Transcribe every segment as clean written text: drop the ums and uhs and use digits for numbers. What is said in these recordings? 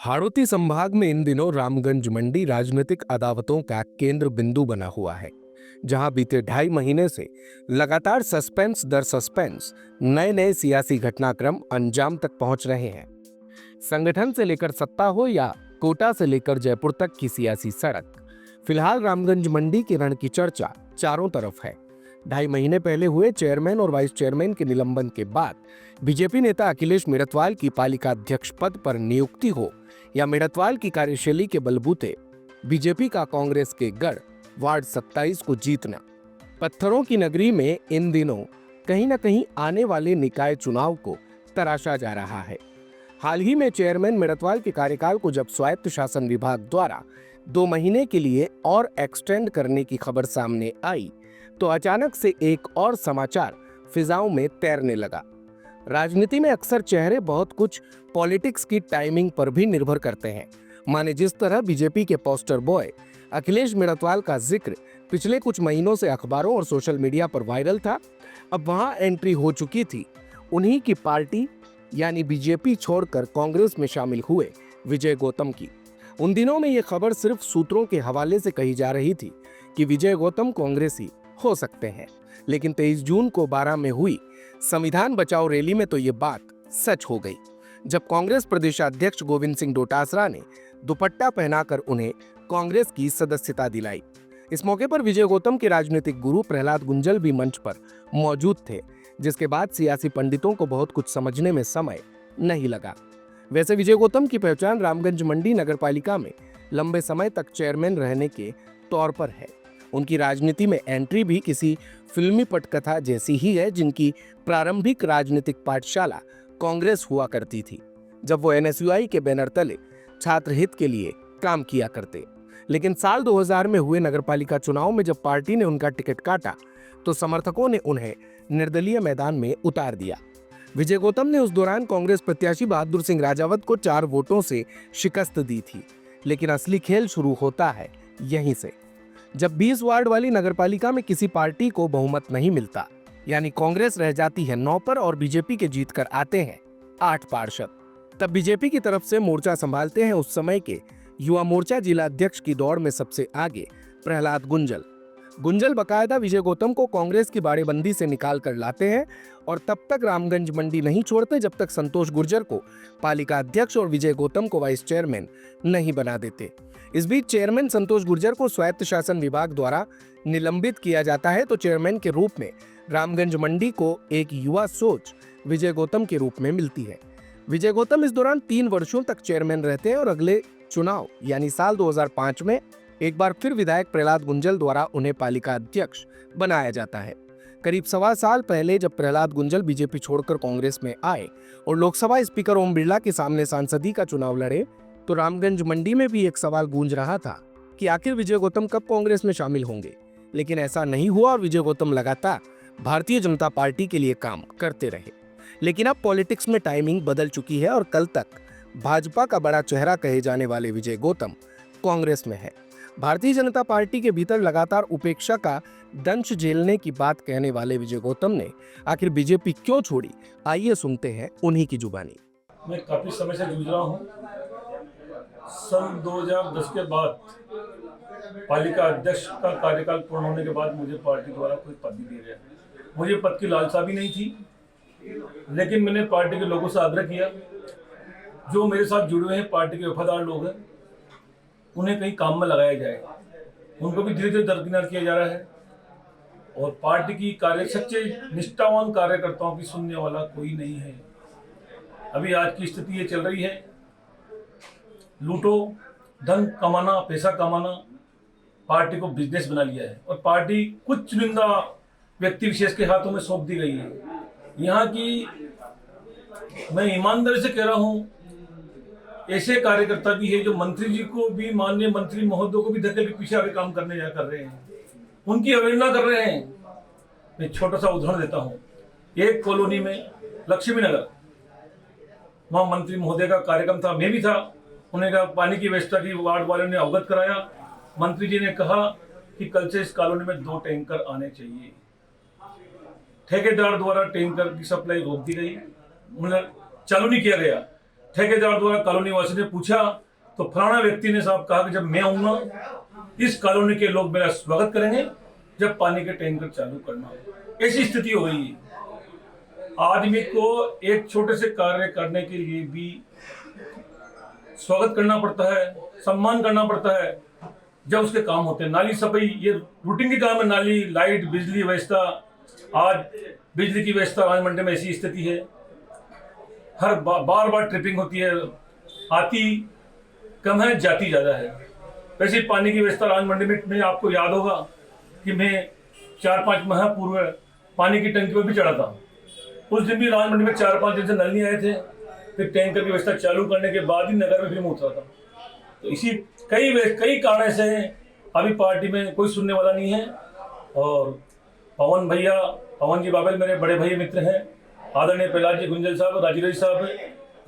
हाड़ौती संभाग में इन दिनों रामगंज मंडी राजनीतिक अदावतों का केंद्र बिंदु बना हुआ है, जहां बीते 2.5 महीने से लगातार सस्पेंस दर सस्पेंस नए नए सियासी घटनाक्रम अंजाम तक पहुंच रहे हैं। संगठन से लेकर सत्ता हो या कोटा से लेकर जयपुर तक की सियासी सड़क, फिलहाल रामगंज मंडी के रण की चर्चा चारों तरफ है। 2.5 महीने पहले हुए चेयरमैन और वाइस चेयरमैन के निलंबन के बाद बीजेपी नेता अखिलेश मेड़तवाल की पालिका अध्यक्ष पद पर नियुक्ति हो या मेड़तवाल की कार्यशैली के बलबूते बीजेपी का कांग्रेस के गढ़ वार्ड 27 को जीतना, पत्थरों की नगरी में इन दिनों कहीं न कहीं आने वाले निकाय चुनाव को तराशा जा रहा है। हाल ही में चेयरमैन मेड़तवाल के कार्यकाल को जब स्वायत्त शासन विभाग द्वारा 2 महीने के लिए और एक्सटेंड करने की खबर सामने आई, तो अचानक से एक और समाचार फिजाओं में तैरने लगा। राजनीति में अक्सर चेहरे बहुत कुछ पॉलिटिक्स की टाइमिंग पर भी निर्भर करते हैं। माने जिस तरह बीजेपी के पोस्टर बॉय अखिलेश मेड़तवाल का जिक्र पिछले कुछ महीनों से अखबारों और सोशल मीडिया पर वायरल था, अब वहां एंट्री हो चुकी थी उन्हीं की पार्टी यानी बीजेपी छोड़कर कांग्रेस में शामिल हुए विजय गौतम की। उन दिनों में यह खबर सिर्फ सूत्रों के हवाले से कही जा रही थी कि विजय गौतम कांग्रेसी हो सकते हैं, लेकिन 23 जून को 12 में हुई संविधान बचाओ रैली में तो ये बात सच हो गई, जब कांग्रेस प्रदेशाध्यक्ष गोविंद सिंह डोटासरा ने दुपट्टा पहनाकर उन्हें कांग्रेस की सदस्यता दिलाई। इस मौके पर विजय गौतम के राजनीतिक गुरु प्रहलाद गुंजल भी मंच पर मौजूद थे, जिसके बाद सियासी पंडितों को बहुत कुछ समझने में समय नहीं लगा। वैसे विजय गौतम की पहचान रामगंज मंडी नगरपालिका में लंबे समय तक चेयरमैन रहने के तौर पर है। उनकी राजनीति में एंट्री भी किसी फिल्मी पटकथा जैसी ही है, जिनकी प्रारंभिक राजनीतिक पाठशाला कांग्रेस हुआ करती थी, जब वो एनएसयूआई के बैनर तले छात्र हित के लिए काम किया करते। लेकिन साल 2000 में हुए नगरपालिका चुनाव में जब पार्टी ने उनका टिकट काटा, तो समर्थकों ने उन्हें निर्दलीय मैदान में उतार दिया। विजय गौतम ने उस दौरान कांग्रेस प्रत्याशी बहादुर सिंह राजावत को 4 वोटों से शिकस्त दी थी, लेकिन असली खेल शुरू होता है यहीं से, जब 20 वार्ड वाली नगरपालिका में किसी पार्टी को बहुमत नहीं मिलता, यानी कांग्रेस रह जाती है 9 पर और बीजेपी के जीतकर आते हैं 8 पार्षद। तब बीजेपी की तरफ से मोर्चा संभालते हैं उस समय के युवा मोर्चा जिला अध्यक्ष की दौड़ में सबसे आगे प्रहलाद गुंजल बकायदा विजय गौतम को कांग्रेस की बाड़ेबंदी से निकाल कर लाते हैं और तब तक रामगंज मंडी नहीं छोड़ते जब तक संतोष गुर्जर को पालिका अध्यक्ष और विजय गौतम को वाइस चेयरमैन नहीं बना देते। इस बीच चेयरमैन संतोष गुर्जर को स्वायत्त शासन विभाग द्वारा निलंबित किया जाता है, तो चेयरमैन के रूप में रामगंज मंडी को एक युवा सोच विजय गौतम के रूप में मिलती है। विजय गौतम इस दौरान 3 वर्षों तक चेयरमैन रहते हैं और अगले चुनाव यानी साल 2005 में एक बार फिर विधायक प्रहलाद गुंजल द्वारा उन्हें पालिका अध्यक्ष बनाया जाता है। करीब 1.25 साल पहले जब प्रहलाद गुंजल बीजेपी छोड़कर कांग्रेस में आए और लोकसभा स्पीकर ओम बिरला के सामने सांसदी का चुनाव लड़े, तो रामगंज मंडी में भी एक सवाल गूंज रहा था कि आखिर विजय गौतम कब कांग्रेस में शामिल होंगे। लेकिन ऐसा नहीं हुआ और विजय गौतम लगातार भारतीय जनता पार्टी के लिए काम करते रहे। लेकिन अब पॉलिटिक्स में टाइमिंग बदल चुकी है और कल तक भाजपा का बड़ा चेहरा कहे जाने वाले विजय गौतम कांग्रेस में है। भारतीय जनता पार्टी के भीतर लगातार उपेक्षा का दंश झेलने की बात कहने वाले विजय गौतम ने आखिर बीजेपी क्यों छोड़ी, आइए सुनते हैं उन्हीं की जुबानी। मैं काफी समय से जूझ रहा हूँ। सन 2010 के बाद पालिका अध्यक्ष का कार्यकाल पूर्ण होने के बाद मुझे पार्टी द्वारा कोई पद नहीं दिया गया। मुझे पद की लालसा भी नहीं थी, लेकिन मैंने पार्टी के लोगों से आग्रह किया, जो मेरे साथ जुड़े हुए हैं, पार्टी के वफादार लोग हैं, उन्हें कहीं काम में लगाया जाए। उनको भी धीरे धीरे दरकिनार किया जा रहा है और पार्टी की सच्चे निष्ठावान कार्यकर्ताओं की सुनने वाला कोई नहीं है। अभी आज की स्थिति ये चल रही है, लूटो, धन कमाना, पैसा कमाना पार्टी को बिजनेस बना लिया है और पार्टी कुछ चुनिंदा व्यक्ति विशेष के हाथों में सौंप दी गई है। यहाँ की मैं ईमानदारी से कह रहा हूँ, ऐसे कार्यकर्ता भी है जो मंत्री जी को भी, माननीय मंत्री महोदय को भी धक्के के पीछे आगे काम करने जा कर रहे हैं, उनकी अवहेलना कर रहे हैं। मैं छोटा सा उदाहरण देता हूँ। एक कॉलोनी में लक्ष्मी नगर, वहां मंत्री महोदय का कार्यक्रम था, मैं भी था। उन्हें कहा पानी की व्यवस्था की, वार्ड वाले ने अवगत कराया। मंत्री जी ने कहा कि कल से इस कॉलोनी में 2 टैंकर आने चाहिए। ठेकेदार द्वारा टैंकर की सप्लाई रोक दी गई, चालू नहीं किया गया। ठेकेदार द्वारा कॉलोनी वासी ने पूछा तो फलाना व्यक्ति ने साहब कहा कि जब मैं आऊंगा इस कॉलोनी के लोग मेरा स्वागत करेंगे जब पानी के टैंकर चालू करना। ऐसी स्थिति हो गई है। आदमी को एक छोटे से कार्य करने के लिए भी स्वागत करना पड़ता है, सम्मान करना पड़ता है जब उसके काम होते हैं। नाली सफाई ये रूटीन की काम है, नाली, लाइट, बिजली व्यवस्था। आज बिजली की व्यवस्था राजमंड्री में ऐसी स्थिति है, हर बार बार ट्रिपिंग होती है, आती कम है जाती ज़्यादा है। वैसे पानी की व्यवस्था राजमंड्री में आपको याद होगा कि मैं 4-5 माह पूर्व पानी की टंकी पर भी चढ़ा था। उस दिन भी राजमंड्री में 4-5 दिन से नल नहीं आए थे, फिर टैंकर की व्यवस्था चालू करने के बाद ही नगर में फिर उतरा था। तो इसी कई कारण से अभी पार्टी में कोई सुनने वाला नहीं है। और पवन जी बाबेल मेरे बड़े भाई मित्र हैं, आदरणीय प्रहलाद जी गुंजल साहब, राजीव साहब,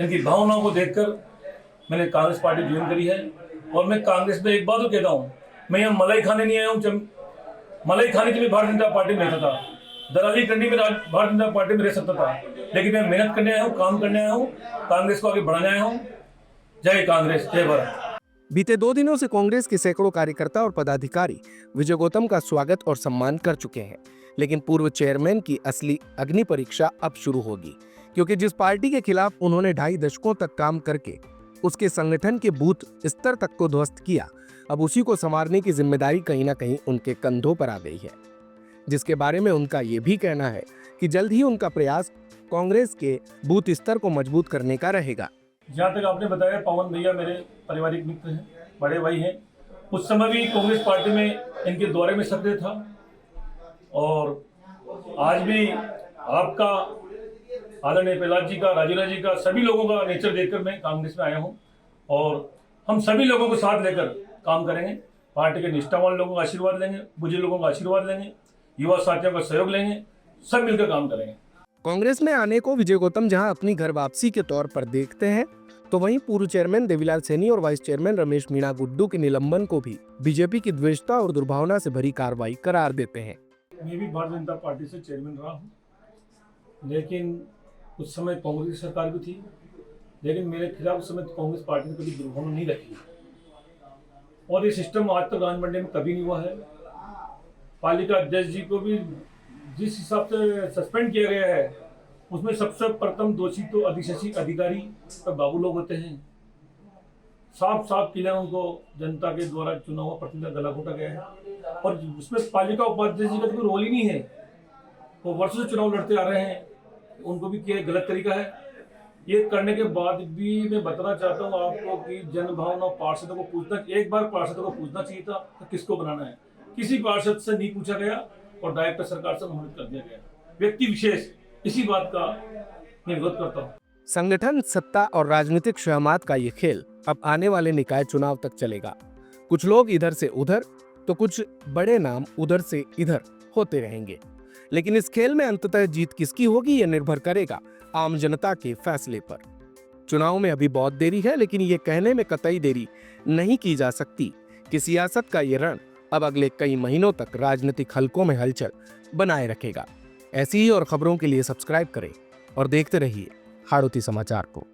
इनकी भावनाओं को देखकर मैंने कांग्रेस पार्टी ज्वाइन करी है। और मैं कांग्रेस में एक बात तो कहता हूँ, मैं यहाँ मलाई खाने नहीं आया हूँ। मलाई खाने के लिए भारतीय जनता पार्टी में रहता था, दलाली करने में भारतीय जनता पार्टी में रह सकता था, लेकिन मैं मेहनत करने आया हूँ, काम करने आया हूँ, कांग्रेस को आगे बढ़ाने आया हूँ। जय कांग्रेस, जय भारत। बीते 2 दिनों से कांग्रेस के सैकड़ों कार्यकर्ता और पदाधिकारी विजय गौतम का स्वागत और सम्मान कर चुके हैं, लेकिन पूर्व चेयरमैन की असली अग्नि परीक्षा अब शुरू होगी, क्योंकि जिस पार्टी के खिलाफ उन्होंने 2.5 दशकों तक काम करके उसके संगठन के बूथ स्तर तक को ध्वस्त किया, अब उसी को संवारने की जिम्मेदारी कहीं ना कहीं उनके कंधों पर आ गई है, जिसके बारे में उनका ये भी कहना है कि जल्द ही उनका प्रयास कांग्रेस के बूथ स्तर को मजबूत करने का रहेगा। जहाँ तक आपने बताया, पवन भैया मेरे पारिवारिक मित्र हैं, बड़े भाई हैं। उस समय भी कांग्रेस पार्टी में इनके दौरे में सक्रिय था, और आज भी आपका, आदरणीय प्रहलाद जी का, राजीव जी का, सभी लोगों का नेचर देखकर मैं कांग्रेस में आया हूँ। और हम सभी लोगों को साथ लेकर काम करेंगे, पार्टी के निष्ठावान लोगों का आशीर्वाद लेंगे, बुजुर्ग लोगों का आशीर्वाद लेंगे, युवा साथियों का सहयोग लेंगे, सब मिलकर काम करेंगे। कांग्रेस में आने को विजय गौतम जहां अपनी घर वापसी के तौर पर देखते हैं, तो वहीं पूर्व चेयरमैन देवीलाल सैनी और वाइस चेयरमैन रमेश मीणा गुड्डू के निलंबन को भी बीजेपी की द्वेषता और दुर्भावना से भरी कार्रवाई करार देते हैं। मैं भी भारतीय जनता पार्टी से चेयरमैन रहा हूँ, लेकिन उस समय कांग्रेस की सरकार भी थी, लेकिन मेरे खिलाफ उस समय कांग्रेस पार्टी ने कभी दुर्भावना नहीं रखी। और ये सिस्टम आज तक राजमंड्री में कभी नहीं हुआ है। पालिका अध्यक्ष जी को भी जिस हिसाब से सस्पेंड किया गया है, उसमें सबसे प्रथम दोषी तो अधिशासी अधिकारी और बाबू लोग होते हैं। साफ क्लियर उनको जनता के द्वारा चुना हुआ प्रतिनिधि गला घोटा गया है, और उसमें पालिका उपाध्यक्ष जी का कोई रोल ही नहीं है। वो वर्षों से चुनाव लड़ते आ रहे हैं, उनको भी किया गलत तरीका है। ये करने के बाद भी मैं बताना चाहता हूँ आपको कि जनभावना पार्षदों को पूछना, एक बार पार्षदों को पूछना चाहिए था कि किसको बनाना है। किसी पार्षद से नहीं पूछा गया और डायरेक्टर सरकार से अनुमोदित कर दिया गया, व्यक्ति विशेष। इसी बात का मैं विरोध करता हूँ। संगठन, सत्ता और राजनीतिक शहमात का ये खेल अब आने वाले निकाय चुनाव तक चलेगा। कुछ लोग इधर से उधर, तो कुछ बड़े नाम उधर से इधर होते रहेंगे, लेकिन इस खेल में अंततः जीत किसकी होगी, यह निर्भर करेगा आम जनता के फैसले पर। चुनाव में अभी बहुत देरी है, लेकिन ये कहने में कतई देरी नहीं की जा सकती कि सियासत का ये रण अब अगले कई महीनों तक राजनीतिक हलकों में हलचल बनाए रखेगा। ऐसी ही और खबरों के लिए सब्सक्राइब करें और देखते रहिए हाड़ौती समाचार को।